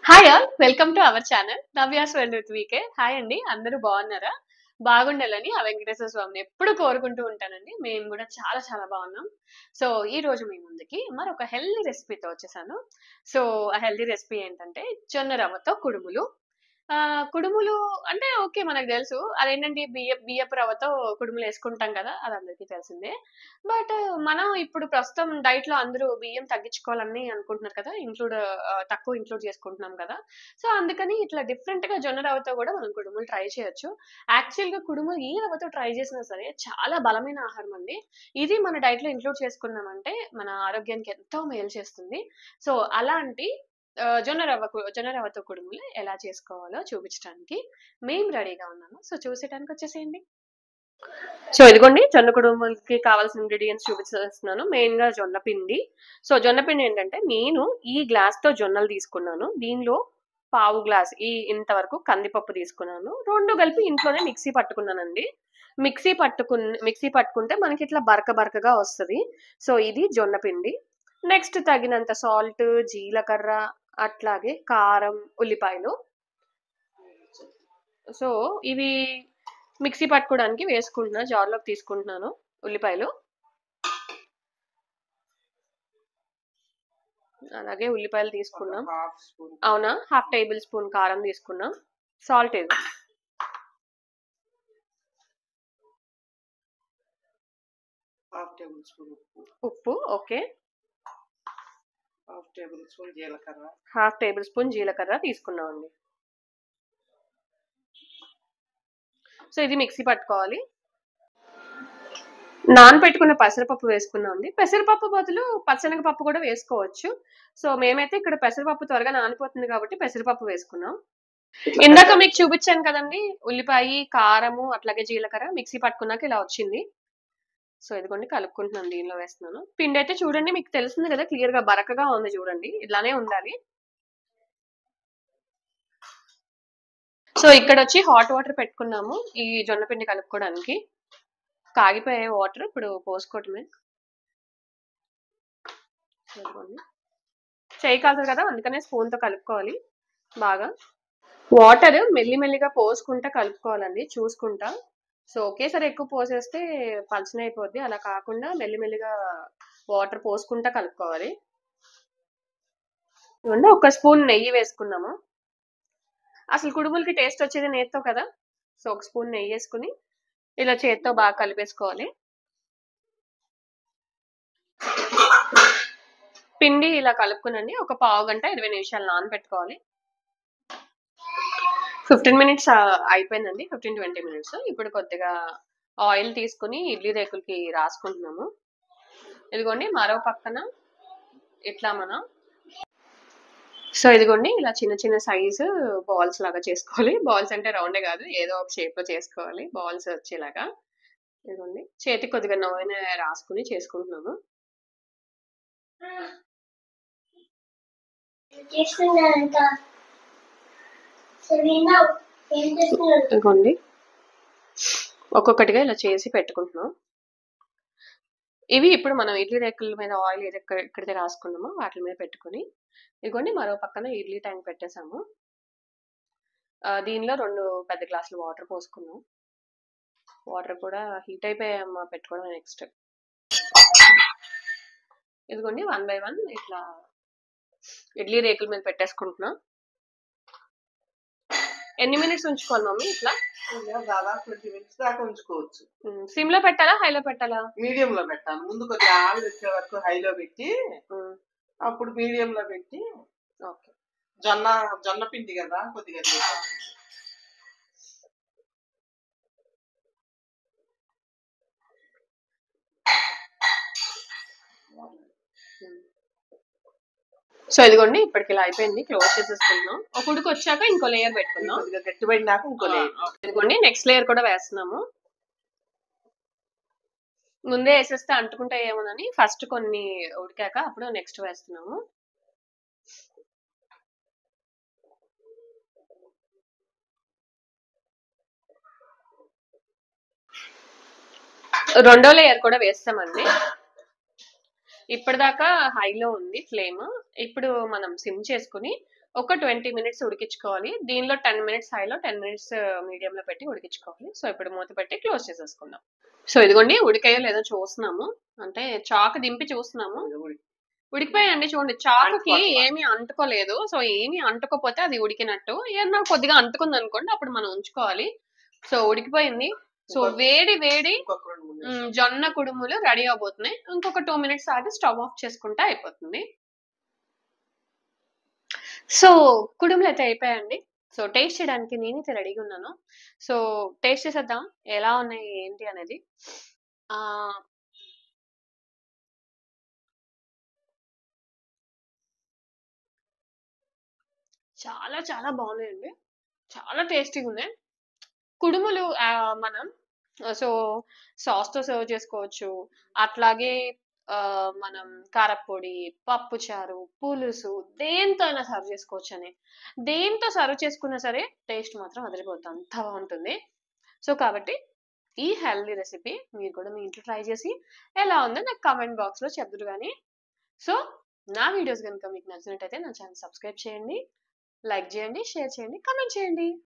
Hi all welcome to our channel Navya's world with VK. Hi అండి, అందరూ బాగున్నారా? బాగుండాలని ఆ వెంకటేశ్వర స్వామిని ఎప్పుడు కోరుకుంటూ ఉంటానండి. మేము కూడా చాలా చాలా బాగున్నాం. సో ఈ రోజు మీ ముందుకి మరొక హెల్దీ రెసిపీతో వచ్చేసాను. సో ఆ హెల్దీ రెసిపీ ఏంటంటే జొన్న రవ్వతో కుడుములు. కుడుములు అంటే ఓకే, మనకు తెలుసు అదేంటంటే బియ్యపు రవ్వతో కుడుములు వేసుకుంటాం కదా, అది అందరికీ తెలిసిందే. బట్ మనం ఇప్పుడు ప్రస్తుతం డైట్ లో అందరూ బియ్యం తగ్గించుకోవాలని అనుకుంటున్నారు కదా, తక్కువ ఇంక్లూడ్ చేసుకుంటున్నాం కదా. సో అందుకని ఇట్లా డిఫరెంట్ గా జొన్న రవ్వతో కూడా మనం కుడుములు ట్రై చేయొచ్చు. యాక్చువల్ గా కుడుములు ఈ రవ్వతో ట్రై చేసినా సరే చాలా బలమైన ఆహారం అండి. ఇది మన డైట్ లో ఇంక్లూడ్ చేసుకున్నామంటే మన ఆరోగ్యానికి ఎంతో మేలు చేస్తుంది. సో అలాంటి జొన్న రవ్వతో కుడుములు ఎలా చేసుకోవాలో చూపించడానికి మేము రెడీగా ఉన్నాము. సో చూసేటానికి వచ్చేసేయండి. సో ఇదిగోండి, జొన్న కుడుములకి కావాల్సిన ఇంగ్రీడియంట్స్ చూపిస్తున్నాను. మెయిన్ గా జొన్న పిండి. సో జొన్న పిండి ఏంటంటే నేను ఈ గ్లాస్ తో జొన్నలు తీసుకున్నాను. దీనిలో పావు గ్లాస్ ఇంతవరకు కందిపప్పు తీసుకున్నాను. రెండు కలిపి ఇంట్లోనే మిక్సీ పట్టుకున్నానండి. మిక్సీ పట్టుకుంటే మనకి ఇట్లా బరకగా వస్తుంది. సో ఇది జొన్న పిండి. నెక్స్ట్ తగినంత సాల్ట్, జీలకర్ర, అట్లాగే కారం, ఉల్లిపాయలు. సో ఇవి మిక్సీ పట్టుకోవడానికి వేసుకుంటున్నా, జార్లోకి తీసుకుంటున్నాను ఉల్లిపాయలు. అలాగే ఉల్లిపాయలు తీసుకున్నాం. అవునా, హాఫ్ టేబుల్ స్పూన్ కారం తీసుకున్నాం. సాల్ట్ ఇది ఉప్పు. ఓకే, హాఫ్ టేబుల్ స్పూన్ జీలకర్ర తీసుకున్నాం అండి. సో ఇది మిక్సీ పట్టుకోవాలి. నానబెట్టుకున్న పెసరపప్పు వేసుకున్నాం అండి. పెసరపప్పు బదులు పచ్చనగపప్పు కూడా వేసుకోవచ్చు. సో మేమైతే ఇక్కడ పెసరపప్పు త్వరగా నానిపోతుంది కాబట్టి పెసరపప్పు వేసుకున్నాం. ఇందాక మీకు చూపించాను కదండి, ఉల్లిపాయ, కారము, అట్లాగే జీలకర్ర మిక్సీ పట్టుకున్నాక ఇలా వచ్చింది. సో ఇదిగోండి కలుపుకుంటున్నాను, దీనిలో వేస్తున్నాను. పిండి అయితే చూడండి, మీకు తెలిసింది కదా, క్లియర్ గా బరకగా ఉంది చూడండి, ఇలానే ఉండాలి. సో ఇక్కడ వచ్చి హాట్ వాటర్ పెట్టుకున్నాము ఈ జొన్న పిండి కలుపుకోవడానికి. కాగిపోయే వాటర్ ఇప్పుడు పోసుకోవటమే. చేయి కాలుతుంది కదా, అందుకనే స్పూన్ తో కలుపుకోవాలి బాగా. వాటర్ మెల్లిమెల్లిగా పోసుకుంటా కలుపుకోవాలండి, చూసుకుంటా. సో ఒకేసారి ఎక్కువ పోసేస్తే పలచన అయిపోద్ది. అలా కాకుండా మెల్లిమెల్లిగా వాటర్ పోసుకుంటా కలుపుకోవాలి. ఒక స్పూన్ నెయ్యి వేసుకున్నాము. అసలు కుడుములకి టేస్ట్ వచ్చేది నెయ్యితో కదా. సో ఒక స్పూన్ నెయ్యి వేసుకుని ఇలా చేత్తో బాగా కలిపేసుకోవాలి. పిండి ఇలా కలుపుకునండి ఒక పావు గంట 20 నిమిషాలు నానబెట్టుకోవాలి. 15 మినిట్స్ అయిపోయిందండి, 15-20 మినిట్స్. ఇప్పుడు కొద్దిగా ఆయిల్ తీసుకుని ఇడ్లీ రేకులకి రాసుకుంటున్నాము. ఇదిగోండి మరో పక్కన ఇట్లా సో ఇదిగోండి ఇలా చిన్న చిన్న సైజు బాల్స్ లాగా చేసుకోవాలి. బాల్స్ అంటే రౌండే కాదు, ఏదో ఒక షేప్ లో చేసుకోవాలి, బాల్స్ వచ్చేలాగా. ఇదిగోండి చేతికి కొద్దిగా నూనె రాసుకుని చేసుకుంటున్నాము. ఇదిగోండి ఒక్కొక్కటిగా ఇలా చేసి పెట్టుకుంటున్నాం. ఇవి ఇప్పుడు మనం ఇడ్లీ రేకుల మీద ఆయిల్ ఎక్కడైతే రాసుకున్నామో వాటి మీద పెట్టుకుని, ఇదిగోండి మరో పక్కన ఇడ్లీ ట్యాంక్ పెట్టేసాము. దీనిలో 2 పెద్ద గ్లాసులు వాటర్ పోసుకున్నాం. వాటర్ కూడా హీట్ అయిపోయామా పెట్టుకోవడం నెక్స్ట్. ఇదిగోండి 1 by 1 ఇట్లా ఇడ్లీ రేకుల మీద పెట్టేసుకుంటున్నాం. ఎన్ని మినిట్స్ ఉంచుకోవాలి మమ్మీ ఇట్లా? దాదాపు 20 మినిట్స్ దాకా ఉంచుకోవచ్చు. సిమ్ లో పెట్టాలా, హైలో పెట్టాలా? మీడియం లో పెట్టాలి. ముందు కొద్దిగా ఆవిరి వచ్చే వరకు హైలో పెట్టి అప్పుడు మీడియం లో పెట్టి. ఓకే, జొన్న పిండి కదా కొద్దిగా సో ఇదిగోండి ఇప్పటికి ఇలా అయిపోయింది, క్లోజ్ చేసేసుకుంటున్నాం. ఒక ఉడికి వచ్చాక ఇంకో లేయర్ పెట్టుకున్నాం. కొద్దిగా గట్టిపడినాక ఇంకో లేయర్. ఇదిగోండి నెక్స్ట్ లేయర్ కూడా వేస్తున్నాము. ముందే వేసేస్తే అంటుకుంటాయేమోనని ఫస్ట్ కొన్ని ఉడికాక అప్పుడు నెక్స్ట్ వేస్తున్నాము. రెండో లేయర్ కూడా వేస్తామండి. ఇప్పటిదాకా హైలో ఉంది ఫ్లేమ్, ఇప్పుడు మనం సిమ్ చేసుకుని ఒక 20 మినిట్స్ ఉడికించుకోవాలి. దీనిలో 10 మినిట్స్ హైలో 10 మినిట్స్ మీడియంలో పెట్టి ఉడికించుకోవాలి. సో ఇప్పుడు మూత పెట్టి క్లోజ్ చేసేసుకుందాం. సో ఇదిగోండి ఉడికాయో లేదో చూస్తున్నాము. అంటే చాకు దింపి చూస్తున్నాము. ఉడికిపోయాయండి చూడండి. చాకుకి ఏమీ అంటుకోలేదు. సో ఏమీ అంటుకోపోతే అది ఉడికినట్టు. ఏమన్నా కొద్దిగా అంటుకుంది అనుకోండి అప్పుడు మనం ఉంచుకోవాలి. సో ఉడికిపోయింది. సో వేడి వేడి జొన్న కుడుములు రెడీ అవబోతున్నాయి. ఇంకొక 2 మినిట్స్ ఆగి స్టవ్ ఆఫ్ చేసుకుంటే అయిపోతుంది. సో కుడుములు అయితే అయిపోయాయండి. సో టేస్ట్ చేయడానికి నేనైతే రెడీగా ఉన్నాను. సో టేస్ట్ చేసేద్దాం ఎలా ఉన్నాయి ఏంటి అనేది. చాలా చాలా బాగున్నాయండి. చాలా టేస్టీగా ఉన్నాయి. కుడుములు మనం సో సాస్‌తో సర్వ్ చేసుకోవచ్చు. అట్లాగే మనం కారప్పొడి, పప్పుచారు, పులుసు దేనితో అయినా సర్వ్ చేసుకోవచ్చని. దేనితో సర్వ్ చేసుకున్నా సరే టేస్ట్ మాత్రం అదిరిపోద్ది. అంత బాగుంటుంది. సో కాబట్టి ఈ హెల్తీ రెసిపీ మీరు కూడా మీ ఇంట్లో ట్రై చేసి ఎలా ఉందో నాకు కామెంట్ బాక్స్‌లో చెప్దురు గానీ. సో నా వీడియోస్ గనుక మీకు నచ్చినట్టయితే నా ఛానెల్ సబ్స్క్రైబ్ చేయండి. లైక్ చేయండి, షేర్ చేయండి, కామెంట్ చేయండి.